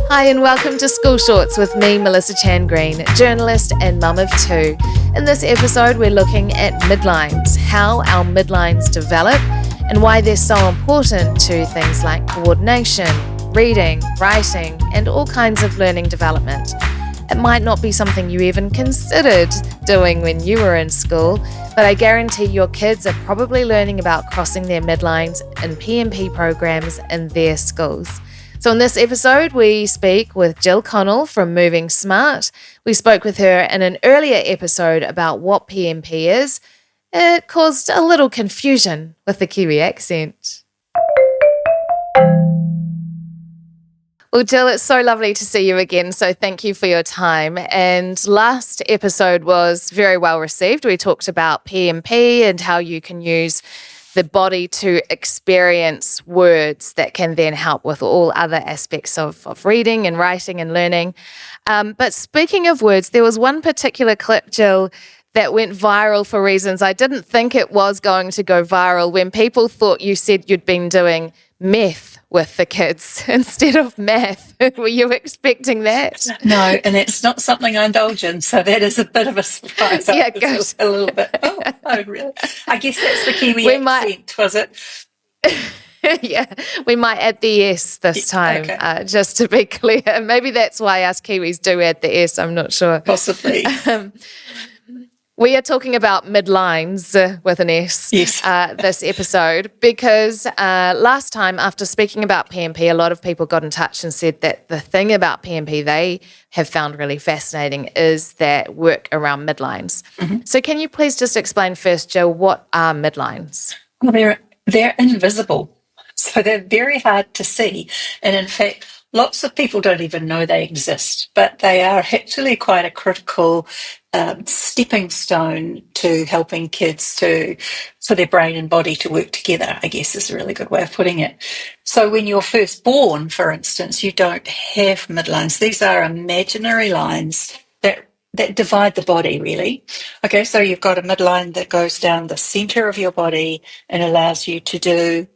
Hi and welcome to School Shorts with me, Melissa Chan Green, journalist and mum of two. In this episode, we're looking at midlines, how our midlines develop and why they're so important to things like coordination, reading, writing, and all kinds of learning development. It might not be something you even considered doing when you were in school, but I guarantee your kids are probably learning about crossing their midlines in PMP programs in their schools. So in this episode, we speak with Gill Connell from Moving Smart. We spoke with her in an earlier episode about what PMP is. It caused a little confusion with the Kiwi accent. Well, Gill, it's so lovely to see you again, so thank you for your time. And last episode was very well received. We talked about PMP and how you can use the body to experience words that can then help with all other aspects of reading and writing and learning. But speaking of words, there was one particular clip, Gill, that went viral for reasons I didn't think it was going to go viral, when people thought you said you'd been doing meth with the kids instead of math. Were you expecting that? No, and it's not something I indulge in, so that is a bit of a surprise. Yeah, good. A little bit. Oh, really? I guess that's the Kiwi accent, was it? Yeah, we might add the S this time, okay. Just to be clear. Maybe that's why us Kiwis do add the S, I'm not sure. Possibly. We are talking about midlines with an S this episode because last time, after speaking about PMP, a lot of people got in touch and said that the thing about PMP they have found really fascinating is that work around midlines. Mm-hmm. So can you please just explain first, Gill, what are midlines? Well, they're invisible, so they're very hard to see. And in fact, lots of people don't even know they exist, but they are actually quite a critical stepping stone to helping kids for their brain and body to work together, I guess is a really good way of putting it. So when you're first born, for instance, you don't have midlines. These are imaginary lines that divide the body, really. Okay, so you've got a midline that goes down the center of your body and allows you to do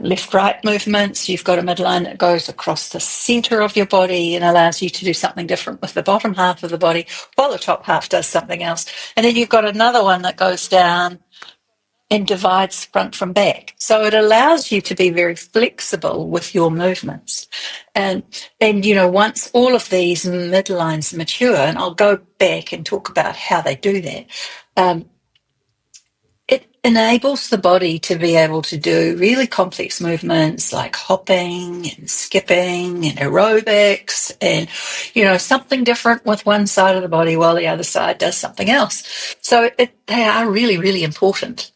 left-right movements. You've got a midline that goes across the center of your body and allows you to do something different with the bottom half of the body, while the top half does something else. And then you've got another one that goes down and divides front from back. So it allows you to be very flexible with your movements. And once all of these midlines mature, and I'll go back and talk about how they do that, it enables the body to be able to do really complex movements like hopping and skipping and aerobics and, something different with one side of the body while the other side does something else. So they are really, really important.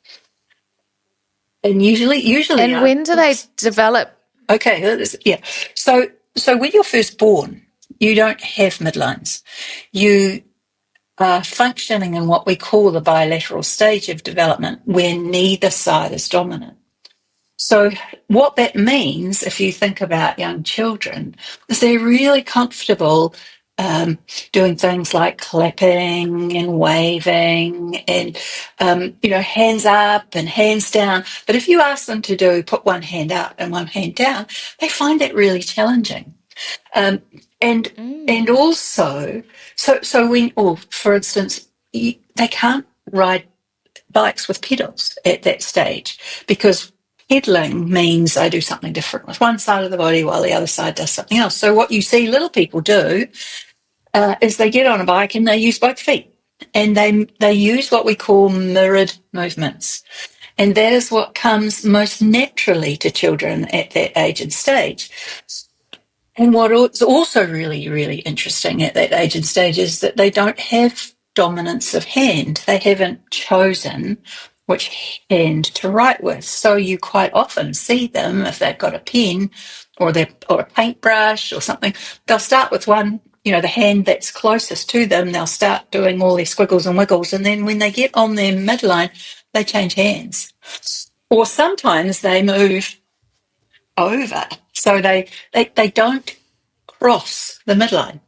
And usually. And when do they develop? Okay, yeah. So when you're first born, you don't have midlines. You are functioning in what we call the bilateral stage of development, where neither side is dominant. So what that means, if you think about young children, is they're really comfortable doing things like clapping and waving and, hands up and hands down. But if you ask them to put one hand up and one hand down, they find that really challenging. And also, so when, or for instance, they can't ride bikes with pedals at that stage, because pedaling means I do something different with one side of the body while the other side does something else. So what you see little people do is they get on a bike and they use both feet, and they use what we call mirrored movements. And that is what comes most naturally to children at that age and stage. And what is also really, really interesting at that age and stage is that they don't have dominance of hand. They haven't chosen which hand to write with. So you quite often see them, if they've got a pen or a paintbrush or something, they'll start with one, the hand that's closest to them. They'll start doing all their squiggles and wiggles. And then when they get on their midline, they change hands. Or sometimes they move over. So they don't cross the midline.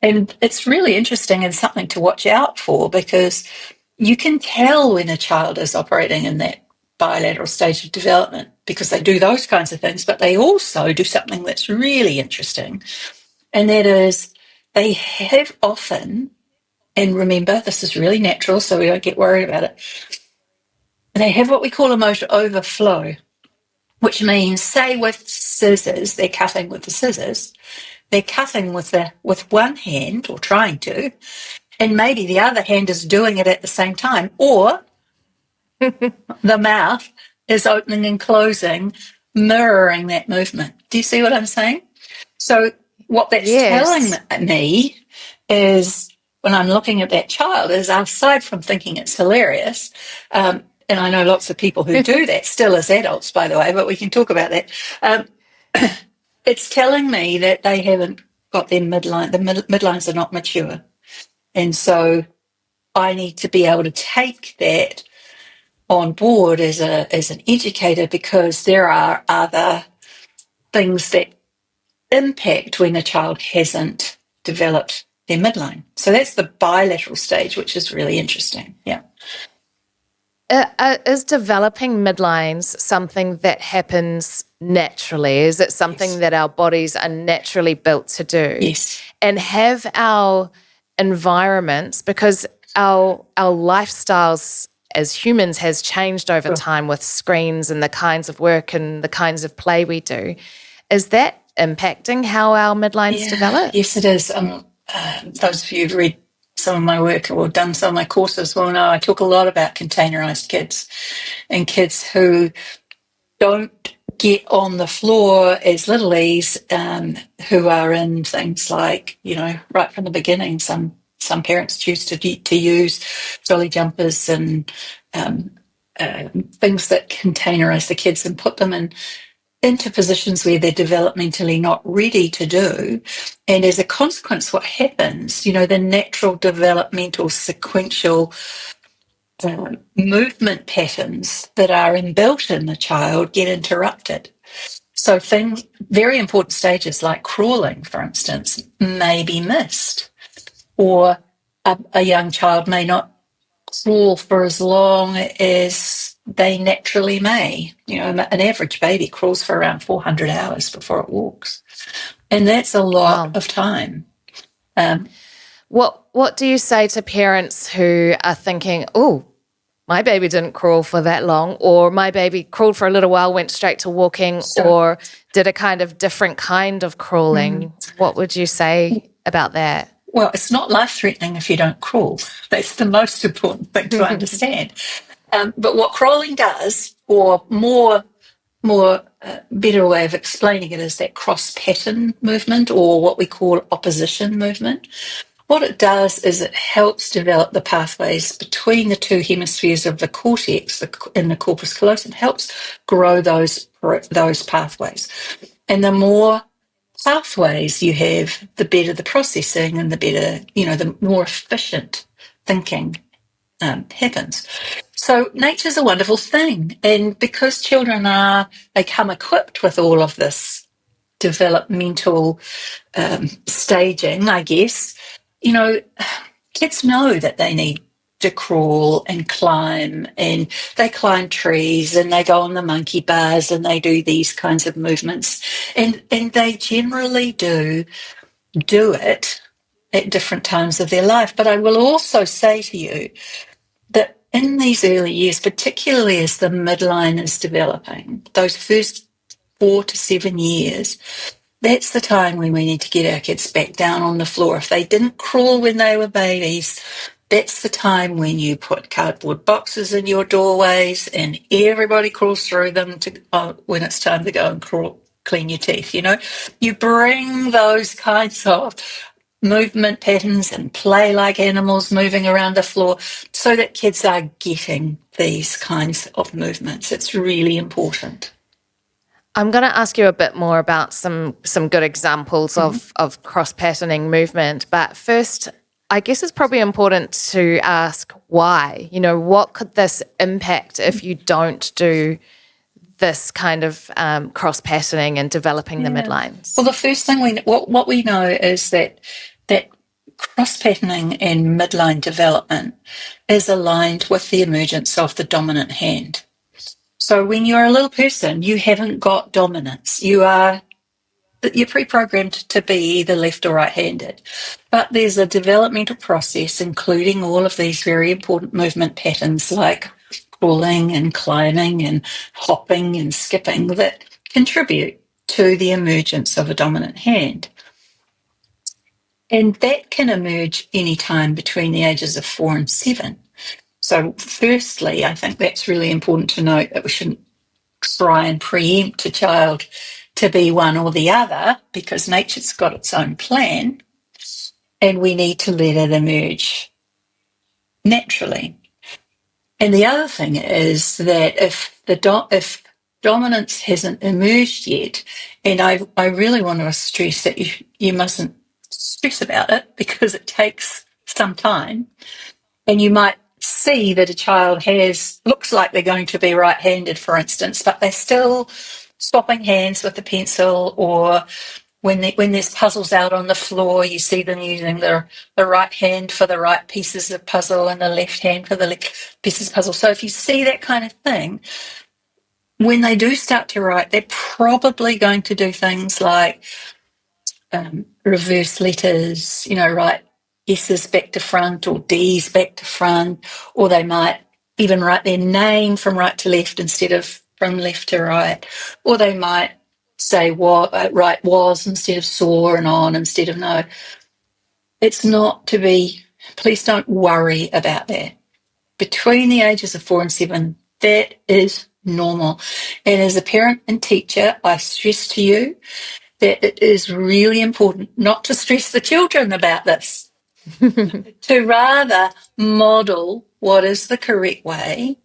And it's really interesting and something to watch out for, because you can tell when a child is operating in that bilateral stage of development because they do those kinds of things, but they also do something that's really interesting, and that is they have often, and remember, this is really natural, so we don't get worried about it, they have what we call a motor overflow, which means, say with scissors, they're cutting with the scissors, they're cutting with one hand, or trying to, and maybe the other hand is doing it at the same time, or the mouth is opening and closing, mirroring that movement. Do you see what I'm saying? So what that's telling Yes. me is, when I'm looking at that child, is aside from thinking it's hilarious, and I know lots of people who do that still as adults, by the way, but we can talk about that. Um, it's telling me that they haven't got their midline, the midlines are not mature. And so I need to be able to take that on board as an educator, because there are other things that impact when a child hasn't developed their midline. So that's the bilateral stage, which is really interesting. Yeah. Is developing midlines something that happens naturally? Is it something Yes. that our bodies are naturally built to do? Yes. And have our environments, because our lifestyles as humans has changed over Sure. time with screens and the kinds of work and the kinds of play we do, is that impacting how our midlines develop? Yes, it is. Those of you who've read some of my work or done some of my courses will know I talk a lot about containerized kids, and kids who don't get on the floor as littlies, who are in things like, right from the beginning, some parents choose to use jolly jumpers and things that containerize the kids and put them into positions where they're developmentally not ready to do. And as a consequence, what happens, the natural developmental sequential movement patterns that are inbuilt in the child get interrupted. So things, very important stages like crawling, for instance, may be missed, or a young child may not crawl for as long as they naturally may. An average baby crawls for around 400 hours before it walks, and that's a lot Wow. of time. What do you say to parents who are thinking, oh, my baby didn't crawl for that long, or my baby crawled for a little while, went straight to walking, or did a kind of different kind of crawling? What would you say about that? Well, it's not life-threatening if you don't crawl. That's the most important thing to understand. But what crawling does, or better way of explaining it, is that cross-pattern movement, or what we call opposition movement. What it does is it helps develop the pathways between the two hemispheres of the cortex and the corpus callosum, helps grow those pathways. And the more pathways you have, the better the processing and the better, the more efficient thinking happens. So nature's a wonderful thing. And because children they come equipped with all of this developmental staging, I guess, kids know that they need to crawl and climb, and they climb trees and they go on the monkey bars and they do these kinds of movements, and they generally do it at different times of their life. But I will also say to you that in these early years, particularly as the midline is developing, those first 4 to 7 years, that's the time when we need to get our kids back down on the floor. If they didn't crawl when they were babies, that's the time when you put cardboard boxes in your doorways and everybody crawls through them when it's time to go and clean your teeth. You bring those kinds of movement patterns and play like animals moving around the floor so that kids are getting these kinds of movements. It's really important. I'm going to ask you a bit more about some good examples of cross-patterning movement. But first, I guess it's probably important to ask why. What could this impact if you don't do this kind of cross-patterning and developing the midlines? Well, the first thing what we know is that cross-patterning and midline development is aligned with the emergence of the dominant hand. So when you're a little person, you haven't got dominance. You're pre-programmed to be either left or right-handed. But there's a developmental process, including all of these very important movement patterns like crawling and climbing and hopping and skipping that contribute to the emergence of a dominant hand. And that can emerge anytime between the ages of 4 and 7. So firstly, I think that's really important to note, that we shouldn't try and preempt a child to be one or the other, because nature's got its own plan and we need to let it emerge naturally. And the other thing is that if dominance hasn't emerged yet, and I really want to stress that you mustn't stress about it, because it takes some time, and you might see that a child looks like they're going to be right-handed, for instance, but they're still swapping hands with the pencil, or when there's puzzles out on the floor, you see them using the right hand for the right pieces of puzzle and the left hand for the left pieces of puzzle. So if you see that kind of thing, when they do start to write, they're probably going to do things like reverse letters, write S's back to front or D's back to front, or they might even write their name from right to left instead of from left to right, or they might say write was instead of saw and on instead of no. It's not to be, please don't worry about that. Between the ages of 4 and 7, that is normal. And as a parent and teacher, I stress to you that it is really important not to stress the children about this, to rather model what is the correct way,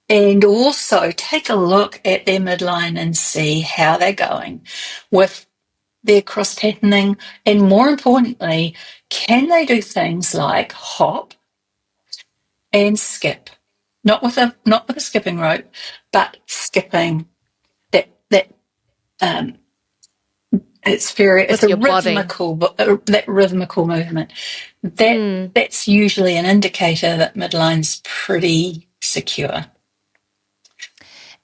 and also take a look at their midline and see how they're going with their cross patterning, and more importantly, can they do things like hop and skip, not with a skipping rope, but skipping that it's a rhythmical, that rhythmical movement. That's usually an indicator that midline's pretty secure.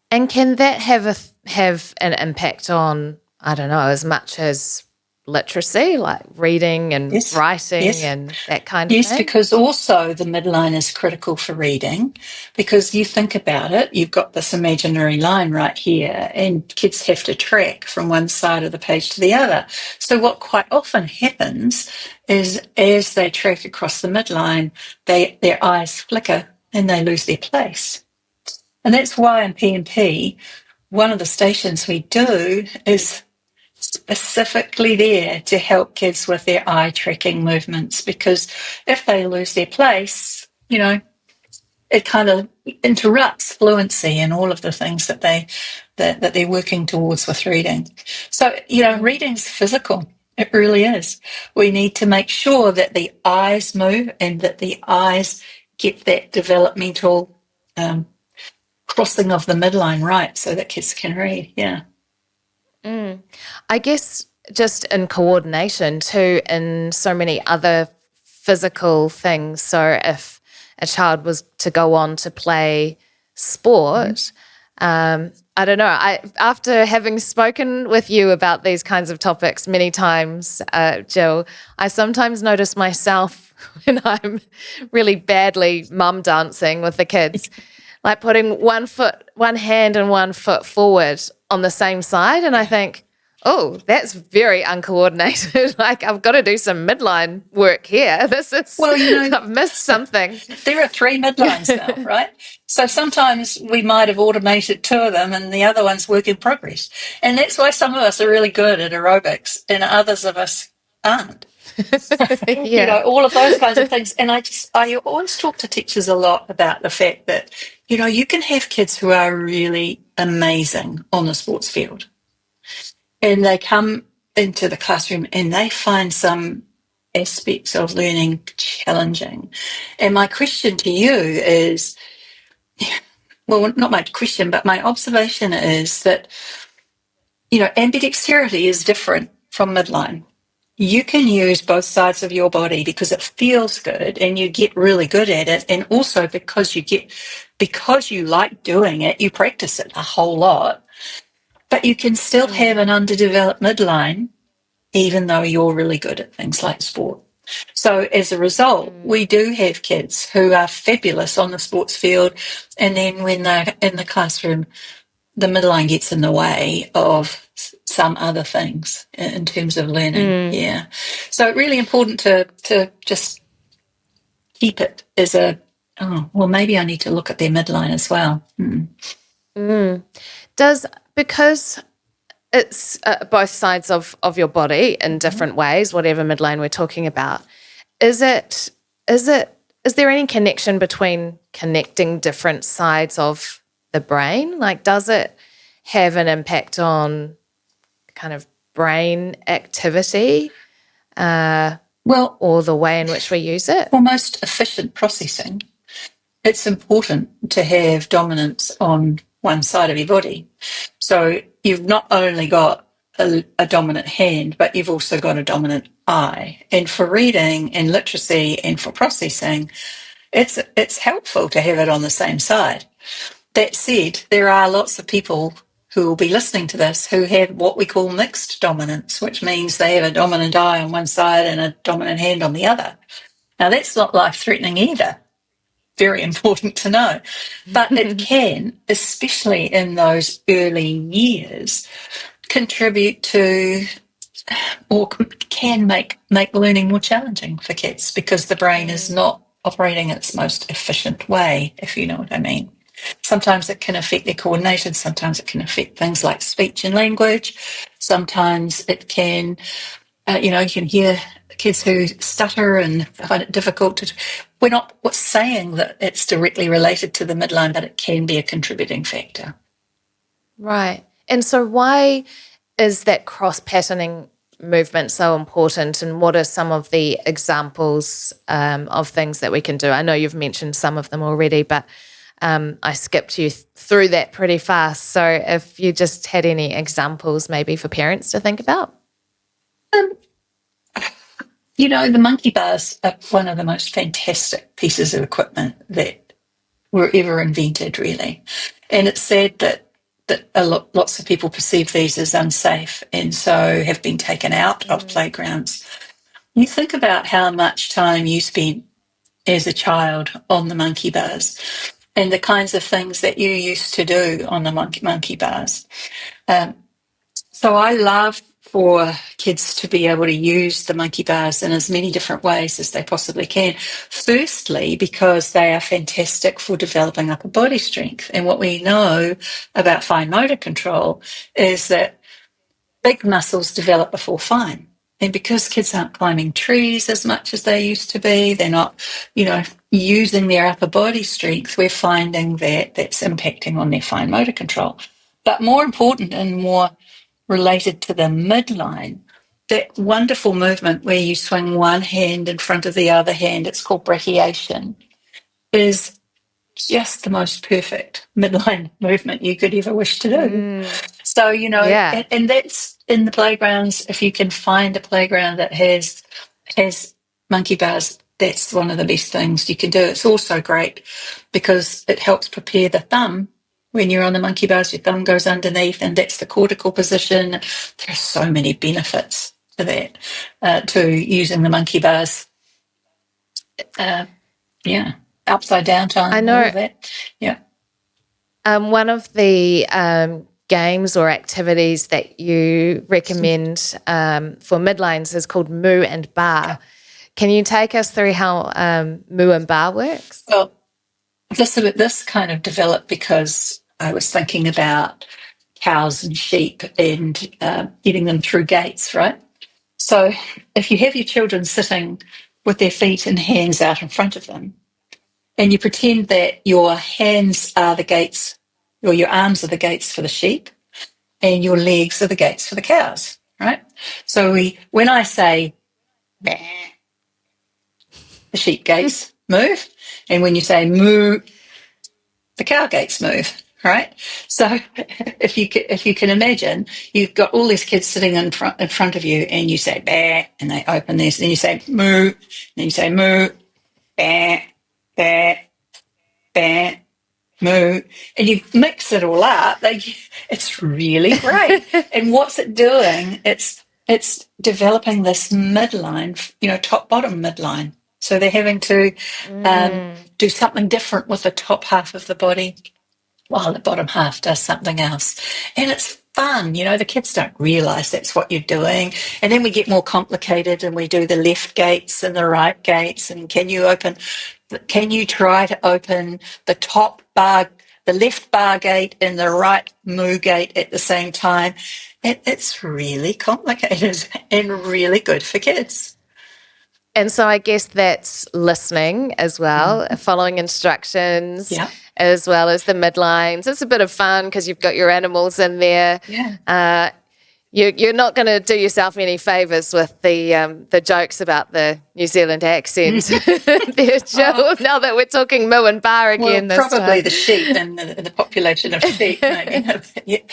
And can that have an impact on, I don't know, as much as literacy, like reading and writing and that kind of thing? Yes, because also the midline is critical for reading, because you think about it, you've got this imaginary line right here, and kids have to track from one side of the page to the other. So what quite often happens is, as they track across the midline, their eyes flicker and they lose their place. And that's why in PMP, one of the stations we do is specifically there to help kids with their eye tracking movements, because if they lose their place, it kind of interrupts fluency and all of the things that they're working towards with reading. So, reading's physical. It really is. We need to make sure that the eyes move and that the eyes get that developmental crossing of the midline right, so that kids can read. Yeah. I guess just in coordination too, in so many other physical things. So if a child was to go on to play sport, I don't know. After having spoken with you about these kinds of topics many times, Gill, I sometimes notice myself when I'm really badly mum dancing with the kids, like putting one hand and one foot forward on the same side, and I think, oh, that's very uncoordinated. Like, I've got to do some midline work here. I've missed something. There are 3 midlines now, right? So sometimes we might have automated 2 of them and the other one's work in progress. And that's why some of us are really good at aerobics and others of us aren't. All of those kinds of things. And I always talk to teachers a lot about the fact that, you can have kids who are really amazing on the sports field, and they come into the classroom and they find some aspects of learning challenging. And my question to you is, well, not my question, but my observation is that, ambidexterity is different from midline. you can use both sides of your body because it feels good and you get really good at it. And also because you like doing it, you practice it a whole lot, but you can still have an underdeveloped midline, even though you're really good at things like sport. So as a result, we do have kids who are fabulous on the sports field. And then when they're in the classroom, the midline gets in the way of some other things in terms of learning. Yeah. So really important to just keep it as maybe I need to look at their midline as well. Because it's both sides of your body in different ways, whatever midline we're talking about, is there any connection between connecting different sides of the brain? Like, does it have an impact on kind of brain activity or the way in which we use it? For most efficient processing, it's important to have dominance on one side of your body. So you've not only got a dominant hand, but you've also got a dominant eye. And for reading and literacy and for processing, it's helpful to have it on the same side. That said, there are lots of people who will be listening to this who have what we call mixed dominance, which means they have a dominant eye on one side and a dominant hand on the other. Now, that's not life-threatening either. Very important to know. But it can, especially in those early years, contribute to or can make learning more challenging for kids because the brain is not operating its most efficient way, if you know what I mean. Sometimes it can affect their coordination. Sometimes it can affect things like speech and language. Sometimes it can, you can hear kids who stutter and find it difficult to. We're not saying that it's directly related to the midline, but it can be a contributing factor. Right. And so why is that cross-patterning movement so important, and what are some of the examples of things that we can do? I know you've mentioned some of them already, but I skipped you through that pretty fast. So if you just had any examples maybe for parents to think about. The monkey bars are one of the most fantastic pieces of equipment that were ever invented, really. And it's sad that lots of people perceive these as unsafe and so have been taken out of playgrounds. You think about how much time you spent as a child on the monkey bars and the kinds of things that you used to do on the monkey bars. So I love for kids to be able to use the monkey bars in as many different ways as they possibly can. Firstly, because they are fantastic for developing upper body strength. And what we know about fine motor control is that big muscles develop before fine. And because kids aren't climbing trees as much as they used to be, they're not, using their upper body strength, we're finding that that's impacting on their fine motor control. But more important and more related to the midline, that wonderful movement where you swing one hand in front of the other hand, it's called brachiation, is just the most perfect midline movement you could ever wish to do. So, and that's in the playgrounds. If you can find a playground that has monkey bars, that's one of the best things you can do. It's also great because it helps prepare the thumb. When you're on the monkey bars, your thumb goes underneath, and that's the cortical position. There are so many benefits to that, to using the monkey bars. Upside down time. I know. All of that. Yeah. One of the games or activities that you recommend for midlines is called Moo and Bar. Can you take us through how Moo and Bar works? Well, this kind of developed because I was thinking about cows and sheep and getting them through gates, right? So if you have your children sitting with their feet and hands out in front of them, and you pretend that your hands are the gates, or your arms are the gates for the sheep, and your legs are the gates for the cows, right? So when I say, bah, the sheep gates move, and when you say moo, the cow gates move. right? So if you can imagine, you've got all these kids sitting in front of you, and you say "bah," and they open this, and you say "moo," and then you say "moo," "bah," "bah," "bah," "moo," and you mix it all up. It's really great. And what's it doing? It's developing this midline, top bottom midline. So they're having to do something different with the top half of the body, while the bottom half does something else. And it's fun. The kids don't realize that's what you're doing. And then we get more complicated, and we do the left gates and the right gates. And can you try to open the top bar, the left bar gate and the right moo gate at the same time? It's really complicated and really good for kids. And so I guess that's listening as well, following instructions, as well as the midlines. It's a bit of fun because you've got your animals in there. Yeah. You're not going to do yourself any favours with the jokes about the New Zealand accent there, Jill, now that we're talking moo and bar again this probably time. the sheep and the population of sheep, maybe.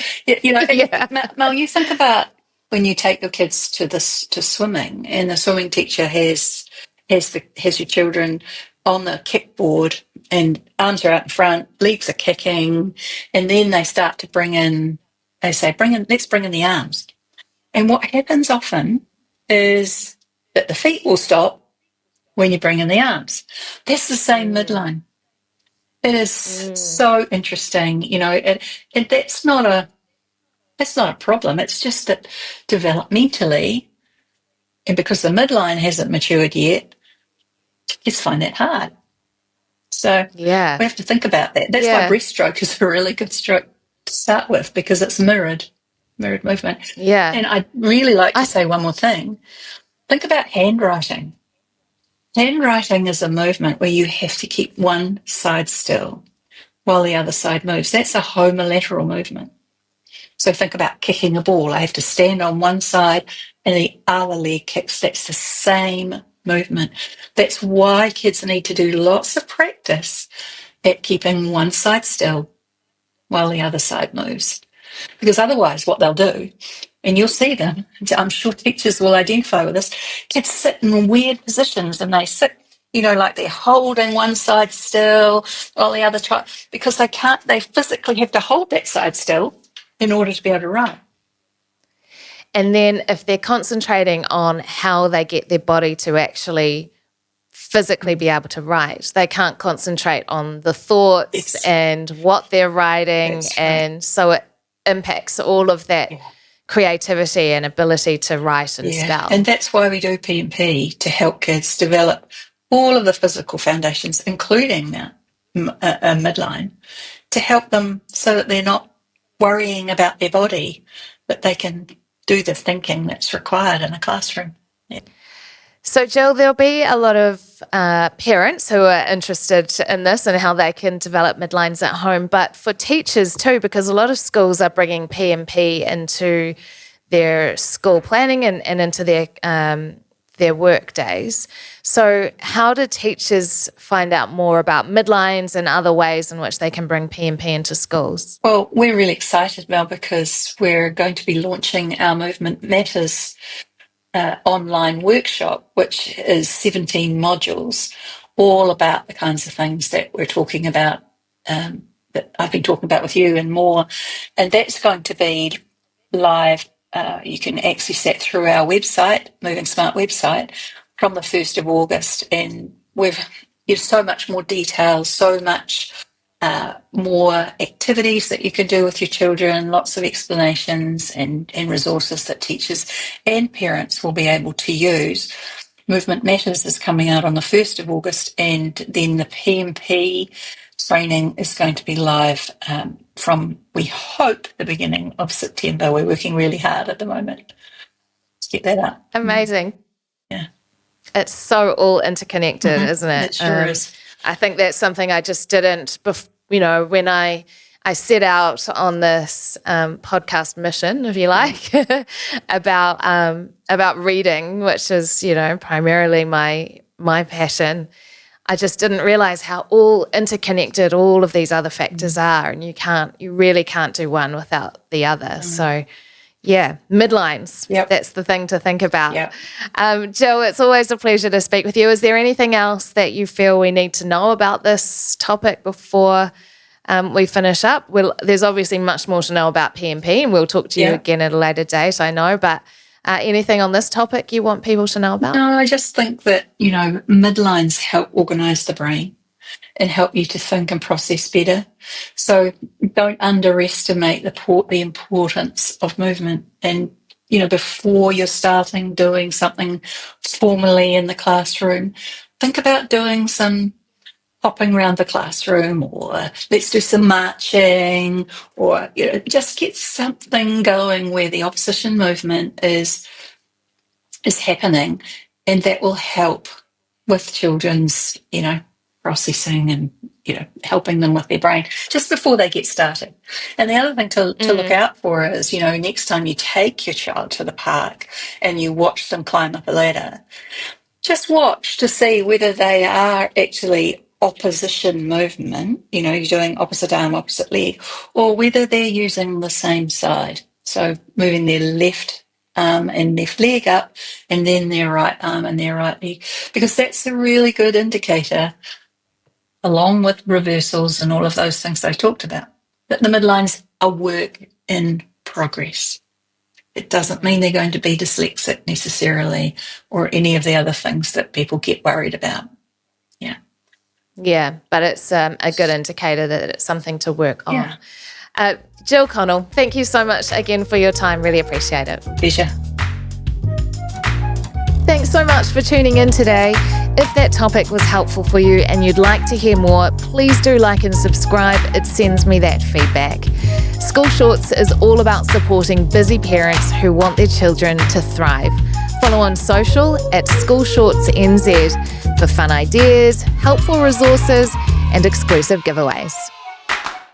Mel, you think about when you take your kids to swimming, and the swimming teacher has your children on the kickboard, and arms are out in front, legs are kicking, and then they start to let's bring in the arms. And what happens often is that the feet will stop when you bring in the arms. That's the same midline. It is so interesting, and that's not a problem. It's just that developmentally, and because the midline hasn't matured yet, kids find that hard. So we have to think about that. That's why breaststroke is a really good stroke to start with, because it's mirrored movement. Yeah. And I'd really like to say one more thing. Think about handwriting. Handwriting is a movement where you have to keep one side still while the other side moves. That's a homolateral movement. So think about kicking a ball. I have to stand on one side and the other leg kicks. That's the same movement. That's why kids need to do lots of practice at keeping one side still while the other side moves. Because otherwise what they'll do, and you'll see them, I'm sure teachers will identify with this, kids sit in weird positions, and they sit, like they're holding one side still while the other try, because they physically have to hold that side still in order to be able to write. And then if they're concentrating on how they get their body to actually physically be able to write, they can't concentrate on the thoughts and what they're writing. That's right. And so it impacts all of that creativity and ability to write and spell. And that's why we do PMP, to help kids develop all of the physical foundations, including a midline, to help them so that they're not worrying about their body, but they can do the thinking that's required in a classroom. Yeah. So, Jill, there'll be a lot of parents who are interested in this and how they can develop midlines at home, but for teachers too, because a lot of schools are bringing PMP into their school planning and into their work days. So how do teachers find out more about midlines and other ways in which they can bring PMP into schools? Well, we're really excited, Mel, because we're going to be launching our Movement Matters online workshop, which is 17 modules, all about the kinds of things that we're talking about, that I've been talking about with you and more. And that's going to be live. You can access that through our website, Moving Smart website, from the 1st of August. And there's so much more detail, so much more activities that you can do with your children, lots of explanations and resources that teachers and parents will be able to use. Movement Matters is coming out on the 1st of August, and then the PMP training is going to be live from, we hope, the beginning of September. We're working really hard at the moment to get that up. Amazing. Yeah. It's so all interconnected, isn't it? It sure is. I think that's something I just didn't, when I set out on this podcast mission, if you like, about reading, which is, primarily my passion. I just didn't realize how all interconnected all of these other factors are, and you really can't do one without the other. So, yeah, midlines. Yep. That's the thing to think about. Yep. Jill, it's always a pleasure to speak with you. Is there anything else that you feel we need to know about this topic before we finish up? Well, there's obviously much more to know about PMP, and we'll talk to you again at a later date, I know, but anything on this topic you want people to know about? No, I just think that, midlines help organise the brain and help you to think and process better. So don't underestimate the importance of movement. And, before you're starting doing something formally in the classroom, think about doing some hopping around the classroom, or let's do some marching, or, just get something going where the opposition movement is happening, and that will help with children's, processing and, helping them with their brain just before they get started. And the other thing to look out for is, next time you take your child to the park and you watch them climb up a ladder, just watch to see whether they are actually opposition movement, you're doing opposite arm, opposite leg, or whether they're using the same side. So moving their left arm and left leg up, and then their right arm and their right leg, because that's a really good indicator, along with reversals and all of those things I talked about, that the midlines are work in progress. It doesn't mean they're going to be dyslexic necessarily, or any of the other things that people get worried about. Yeah. Yeah, but it's a good indicator that it's something to work on. Gill Connell, thank you so much again for your time. Really appreciate it. Pleasure. Thanks so much for tuning in today. If that topic was helpful for you and you'd like to hear more, please do like and subscribe. It sends me that feedback. School Shorts is all about supporting busy parents who want their children to thrive. Follow on social at School Shorts NZ for fun ideas, helpful resources, and exclusive giveaways.